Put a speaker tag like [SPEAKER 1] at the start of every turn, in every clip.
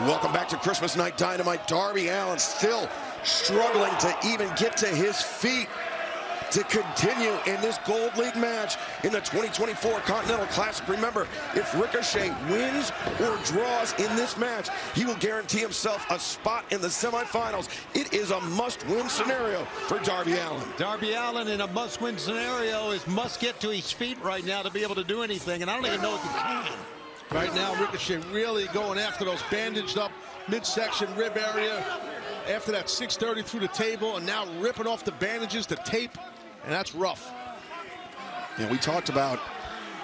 [SPEAKER 1] Welcome back to Christmas Night Dynamite. Darby Allin still struggling to even get to his feet to continue in this Gold League match in the 2024 Continental Classic. Remember, if Ricochet wins or draws in this match, he will guarantee himself a spot in the semifinals. It is a must-win scenario for Darby Allin.
[SPEAKER 2] Darby Allin in a must-win scenario is must get to his feet right now to be able to do anything, and I don't even know if he can.
[SPEAKER 3] Right now, Ricochet really going after those bandaged up midsection rib area. After that 630 through the table, and now ripping off the bandages, the tape, and that's rough.
[SPEAKER 1] Yeah, we talked about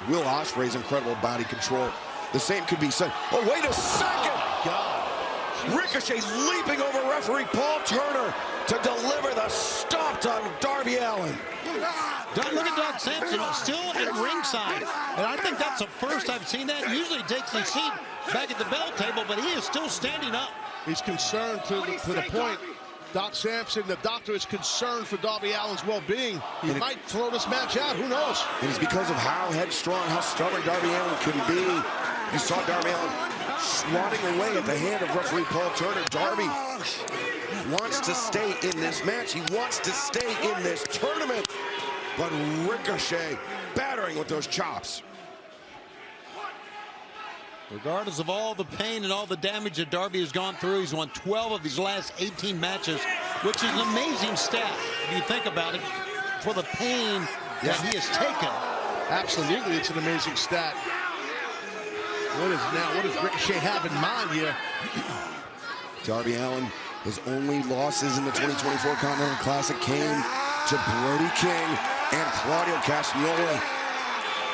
[SPEAKER 1] Will Ospreay's incredible body control. The same could be said. Oh, wait a second!
[SPEAKER 3] Oh, God.
[SPEAKER 1] Ricochet leaping over referee Paul Turner to deliver the stomp on Darby Allin.
[SPEAKER 2] Look at Doug Sampson still at ringside, and I think that's the first I've seen that. Usually takes his seat back at the bell table, but he is still standing up.
[SPEAKER 3] He's concerned to the point. Doc Sampson, the doctor, is concerned for Darby Allin's well-being. He might throw this match out. Who knows?
[SPEAKER 1] It is because of how headstrong, how stubborn Darby Allin can be. You saw Darby Allin swatting away at the hand of referee Paul Turner. Darby wants to stay in this match. He wants to stay in this tournament. But Ricochet battering with those chops.
[SPEAKER 2] Regardless of all the pain and all the damage that Darby has gone through, he's won 12 of his last 18 matches, which is an amazing stat, if you think about it, for the pain that he has taken.
[SPEAKER 3] Absolutely, it's an amazing stat. What does Ricochet have in mind here?
[SPEAKER 1] Darby Allin, his only losses in the 2024 Continental Classic came to Brody King and Claudio Castagnoli.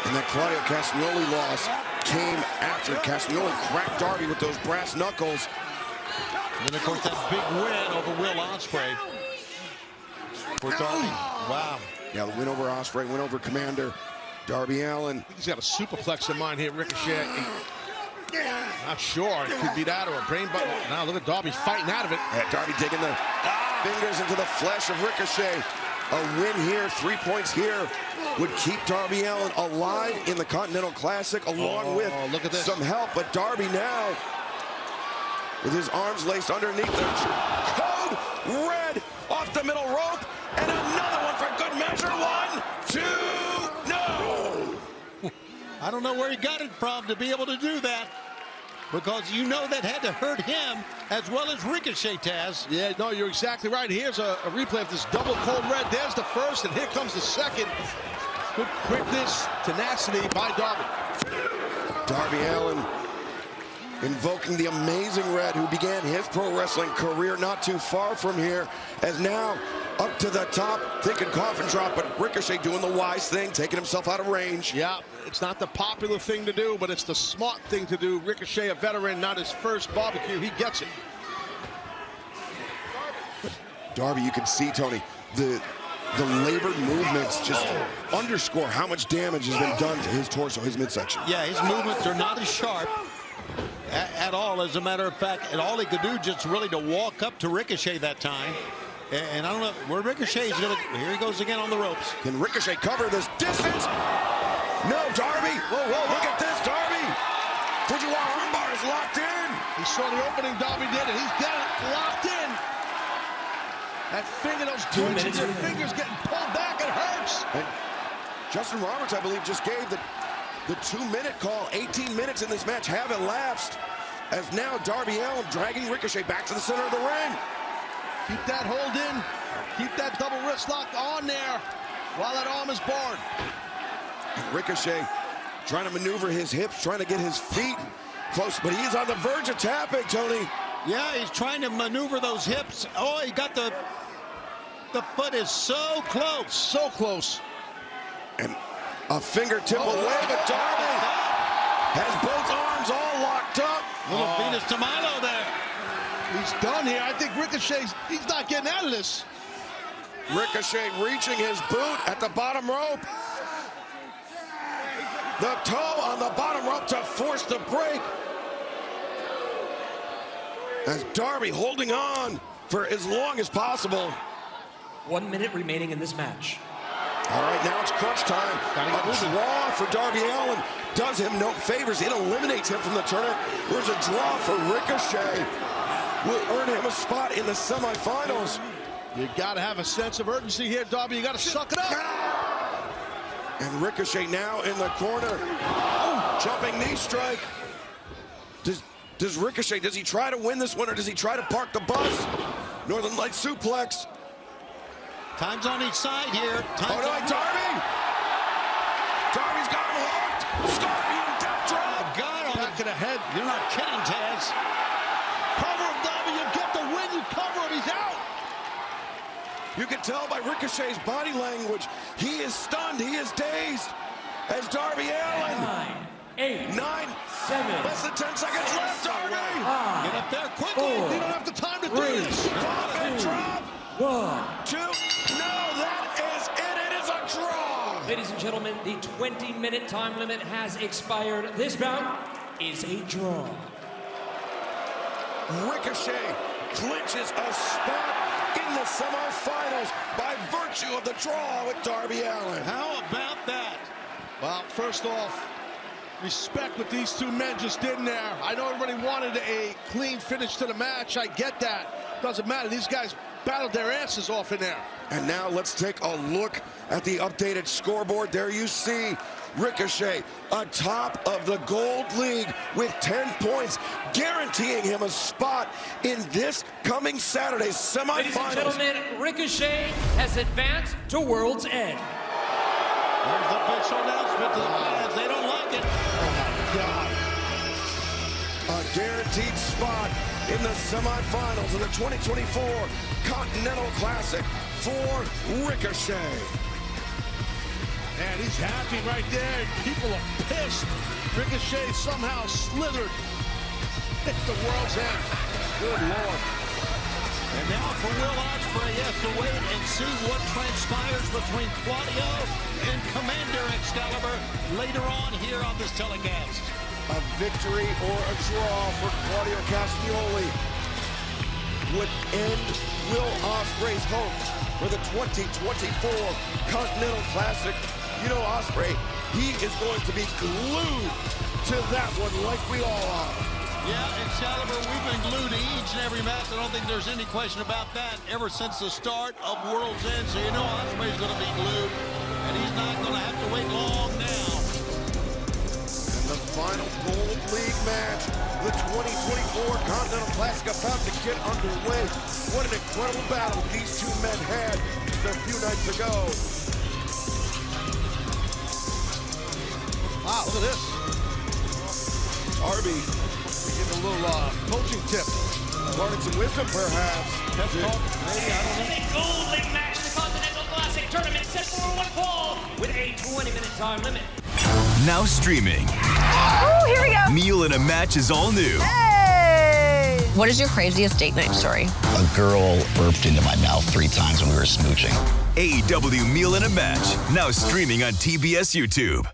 [SPEAKER 1] And that Claudio Castagnoli loss came after Castagnoli cracked Darby with those brass knuckles.
[SPEAKER 2] And then, of course, that big win over Will Ospreay for Darby. Wow.
[SPEAKER 1] Yeah, the win over Ospreay, win over Commander Darby Allin.
[SPEAKER 3] He's got a superplex in mind here, Ricochet. Not sure. It could be that or a brain button. Now look at Darby fighting out of it.
[SPEAKER 1] Yeah, Darby digging the fingers into the flesh of Ricochet. A win here, 3 points here, would keep Darby Allin alive in the Continental Classic, along with some help. But Darby now, with his arms laced underneath the code red off the middle rope, and another one for good measure. 1, 2, no!
[SPEAKER 2] I don't know where he got it from to be able to do that, because you know that had to hurt him as well as Ricochet, Taz.
[SPEAKER 3] Yeah, no, you're exactly right. Here's a replay of this double cold red. There's the first, and here comes the second. Good quickness, tenacity by Darby.
[SPEAKER 1] Darby Allin invoking the amazing Red, who began his pro wrestling career not too far from here, as now up to the top, thinking coffin drop, but Ricochet doing the wise thing, taking himself out of range.
[SPEAKER 3] Yeah, it's not the popular thing to do, but it's the smart thing to do. Ricochet, a veteran, not his first barbecue. He gets it.
[SPEAKER 1] Darby, you can see, Tony, the labored movements just underscore how much damage has been done to his torso, his midsection.
[SPEAKER 2] Yeah, his movements are not as sharp at all. As a matter of fact, and all he could do just really to walk up to Ricochet that time. And I don't know where Ricochet is going to. Here he goes again on the ropes.
[SPEAKER 1] Can Ricochet cover this distance? No, Darby. Whoa, look at this, Darby. Fujiwara armbar is locked in.
[SPEAKER 3] He saw the opening Darby did, and he's got it locked in. That finger, those joints in your fingers getting pulled back, it hurts.
[SPEAKER 1] And Justin Roberts, I believe, just gave the 2-minute call. 18 minutes in this match have elapsed, as now Darby Allin dragging Ricochet back to the center of the ring.
[SPEAKER 3] Keep that hold in. Keep that double wrist lock on there while that arm is barred.
[SPEAKER 1] Ricochet trying to maneuver his hips, trying to get his feet close, but he's on the verge of tapping, Tony.
[SPEAKER 2] Yeah, he's trying to maneuver those hips. Oh, he got the foot is so close.
[SPEAKER 3] So close.
[SPEAKER 1] And a fingertip away, but Darby has both arms all locked up.
[SPEAKER 2] Little Venus de Milo there.
[SPEAKER 3] He's done here. I think Ricochet's, he's not getting out of this.
[SPEAKER 1] Ricochet reaching his boot at the bottom rope. The toe on the bottom rope to force the break. As Darby holding on for as long as possible.
[SPEAKER 4] 1 minute remaining in this match.
[SPEAKER 1] All right, now it's crunch time. A draw for Darby Allin does him no favors. It eliminates him from the tournament. There's a draw for Ricochet. Will earn him a spot in the semifinals.
[SPEAKER 3] You got to have a sense of urgency here, Darby. You got to suck it up.
[SPEAKER 1] And Ricochet now in the corner. Oh, jumping knee strike. Does Ricochet, does he try to win this one, or does he try to park the bus? Northern Light suplex.
[SPEAKER 2] Time's on each side here.
[SPEAKER 1] Darby! Darby's got him hooked. Scorpion death drop.
[SPEAKER 2] God, on
[SPEAKER 3] Back to the head.
[SPEAKER 2] You're not kidding, Taz.
[SPEAKER 3] Cover him, Darby. You get the win. You cover him. He's out.
[SPEAKER 1] You can tell by Ricochet's body language. He is stunned. He is dazed. As Darby Allin.
[SPEAKER 4] 9, 8,
[SPEAKER 1] 9,
[SPEAKER 4] 7.
[SPEAKER 1] less than 10 seconds left, Darby.
[SPEAKER 4] 5,
[SPEAKER 2] Get up there quickly.
[SPEAKER 4] 4,
[SPEAKER 3] You don't have the time to do
[SPEAKER 4] 3,
[SPEAKER 3] this.
[SPEAKER 1] Drop and drop.
[SPEAKER 4] 1.
[SPEAKER 1] 2. No, that is it. It is a draw.
[SPEAKER 4] Ladies and gentlemen, the 20-minute time limit has expired. This bout is a draw.
[SPEAKER 1] Ricochet clinches a spot in the semifinals by virtue of the draw with Darby Allin.
[SPEAKER 2] How about that?
[SPEAKER 3] Well, first off, respect what these two men just did in there. I know everybody wanted a clean finish to the match. I get that. Doesn't matter. These guys battled their asses off in there.
[SPEAKER 1] And now let's take a look at the updated scoreboard. There you see Ricochet atop of the Gold League with 10 points, guaranteeing him a spot in this coming Saturday's semifinals.
[SPEAKER 4] Ladies and gentlemen, Ricochet has advanced to World's End.
[SPEAKER 2] There's the official announcement to the fans. They don't like it.
[SPEAKER 1] A guaranteed spot in the semifinals of the 2024 Continental Classic for Ricochet.
[SPEAKER 3] And he's happy right there. People are pissed. Ricochet somehow slithered at the World's End. Good Lord.
[SPEAKER 2] And now for Will Ospreay, he has to wait and see what transpires between Claudio and Commander Excalibur later on here on this telecast.
[SPEAKER 1] A victory or a draw for Claudio Castagnoli would end Will Ospreay's hopes for the 2024 Continental Classic. You know, Ospreay, he is going to be glued to that one like we all are.
[SPEAKER 2] Yeah, Excalibur, we've been glued to each and every match. I don't think there's any question about that ever since the start of World's End. So you know Ospreay's going to be glued, and he's not going to have to wait long now.
[SPEAKER 1] And the final Gold League match, the 2024 Continental Classic about to get underway. What an incredible battle these two men had just a few nights ago.
[SPEAKER 3] Wow, look at this.
[SPEAKER 1] Darby
[SPEAKER 3] Getting a little coaching tip.
[SPEAKER 1] learning some wisdom, perhaps.
[SPEAKER 2] That's all. Maybe, I don't know.
[SPEAKER 4] The Gold League match in the Continental Classic tournament set for one fall with a 20-minute time limit.
[SPEAKER 5] Now streaming.
[SPEAKER 6] Oh, here we go.
[SPEAKER 5] Meal in a Match is all new.
[SPEAKER 6] Hey! What is your craziest date night story?
[SPEAKER 7] A girl burped into my mouth 3 times when we were smooching.
[SPEAKER 5] AEW Meal in a Match. Now streaming on TBS YouTube.